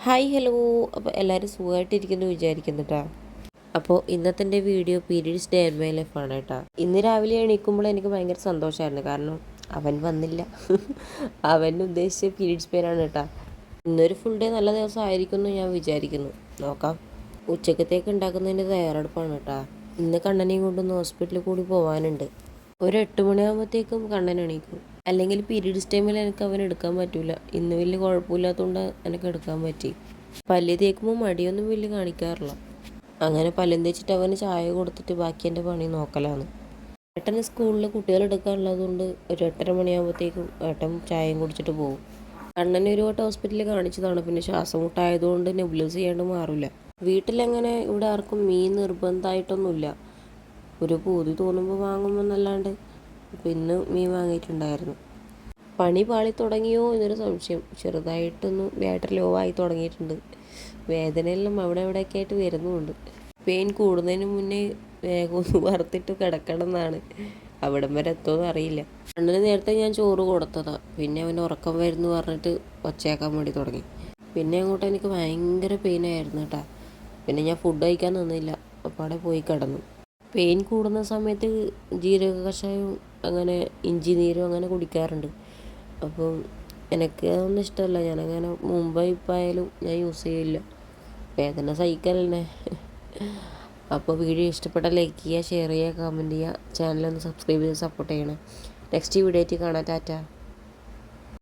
Hi hello. അപ്പോൾ എല്ലാവരും സുഖമായിട്ടിരിക്കുന്നു വിചാരിക്കുന്നു കേട്ടോ. അപ്പോൾ ഇന്നത്തെ എൻ്റെ video periods day and my ലൈഫാണ് കേട്ടോ. ഇന്ന് രാവിലെ എണീക്കുമ്പോൾ എനിക്ക് ഭയങ്കര സന്തോഷമായിരുന്നു, കാരണം അവൻ വന്നില്ല. അവൻ ഉദ്ദേശിച്ച പീരീഡ്സ് പേരാണ് കേട്ടോ. ഇന്നൊരു ഫുൾ ഡേ നല്ല ദിവസമായിരിക്കും എന്ന് ഞാൻ വിചാരിക്കുന്നു. നോക്കാം. ഉച്ചക്കത്തേക്ക് ഉണ്ടാക്കുന്നതിൻ്റെ തയ്യാറെടുപ്പാണ് കേട്ടോ. ഇന്ന് കണ്ണനെയും കൊണ്ടൊന്ന് ഹോസ്പിറ്റലിൽ കൂടി പോകാനുണ്ട്. ഒരു 8 മണിയാകുമ്പോഴത്തേക്കും കണ്ണൻ എണീക്കും. അല്ലെങ്കിൽ പീരീഡ്സ് ടൈമിൽ എനിക്ക് അവൻ എടുക്കാൻ പറ്റില്ല. ഇന്ന് വലിയ കുഴപ്പമില്ലാത്തതുകൊണ്ട് എനിക്ക് എടുക്കാൻ പറ്റി. പല്ല് തേക്കുമ്പോൾ മടിയൊന്നും വലിയ കാണിക്കാറില്ല. അങ്ങനെ പല്ലും തേച്ചിട്ട് അവന് ചായ കൊടുത്തിട്ട് ബാക്കി എൻ്റെ പണി നോക്കലാണ്. ഏട്ടന് സ്കൂളിൽ കുട്ടികൾ എടുക്കാനുള്ളതുകൊണ്ട് ഒരു 8:30 മണിയാകുമ്പോഴത്തേക്കും ഏട്ടൻ ചായയും കുടിച്ചിട്ട് പോകും. കണ്ണനെ ഒരു വട്ടം ഹോസ്പിറ്റലിൽ കാണിച്ചതാണ്. പിന്നെ ശ്വാസം മുട്ടായതുകൊണ്ട് നെബുലൈസ് ചെയ്യാണ്ട് മാറില്ല. വീട്ടിലങ്ങനെ ഇവിടെ ആർക്കും മീൻ നിർബന്ധമായിട്ടൊന്നുമില്ല. ഒരു പൂതി തോന്നുമ്പോൾ വാങ്ങുമെന്നല്ലാണ്ട്. പിന്നെ മീൻ വാങ്ങിയിട്ടുണ്ടായിരുന്നു. പണി പാളി തുടങ്ങിയോ എന്നൊരു സംശയം. ചെറുതായിട്ടൊന്ന് ബാറ്ററി ലോ ആയി തുടങ്ങിയിട്ടുണ്ട്. വേദനയെല്ലാം അവിടെ എവിടെയൊക്കെ ആയിട്ട് വരുന്നുമുണ്ട്. പെയിൻ കൂടുന്നതിന് മുന്നേ വേഗം ഒന്ന് വറുത്തിട്ട് കിടക്കണം എന്നാണ്. അവിടം വരെ എത്തുമെന്ന് അറിയില്ല. അണ്ണന് നേരത്തെ ഞാൻ ചോറ് കൊടുത്തതാണ്. പിന്നെ അവന് ഉറക്കം വരുന്നു പറഞ്ഞിട്ട് ഒച്ചയാക്കാൻ വേണ്ടി തുടങ്ങി. പിന്നെ അങ്ങോട്ട് എനിക്ക് ഭയങ്കര പെയിനായിരുന്നു കേട്ടോ. പിന്നെ ഞാൻ ഫുഡ് കഴിക്കാൻ നിന്നില്ല. അപ്പോൾ അവിടെ പോയി കിടന്നു. പെയിൻ കൂടുന്ന സമയത്ത് ജീരക കഷായവും അങ്ങനെ ഇഞ്ചി നീരും അങ്ങനെ കുടിക്കാറുണ്ട്. അപ്പം എനിക്ക് അതൊന്നും ഇഷ്ടമല്ല. ഞാനങ്ങനെ മുമ്പ് ഇപ്പായാലും ഞാൻ യൂസ് ചെയ്യില്ല. വേദന സഹിക്കലല്ലേ. അപ്പോൾ വീഡിയോ ഇഷ്ടപ്പെട്ടാൽ ലൈക്ക് ചെയ്യുക, ഷെയർ ചെയ്യുക, കമൻറ്റ് ചെയ്യുക. ചാനലൊന്ന് സബ്സ്ക്രൈബ് ചെയ്ത് സപ്പോർട്ട് ചെയ്യണം. നെക്സ്റ്റ് വീഡിയോ ആയിട്ട് കാണാം. ടാറ്റ.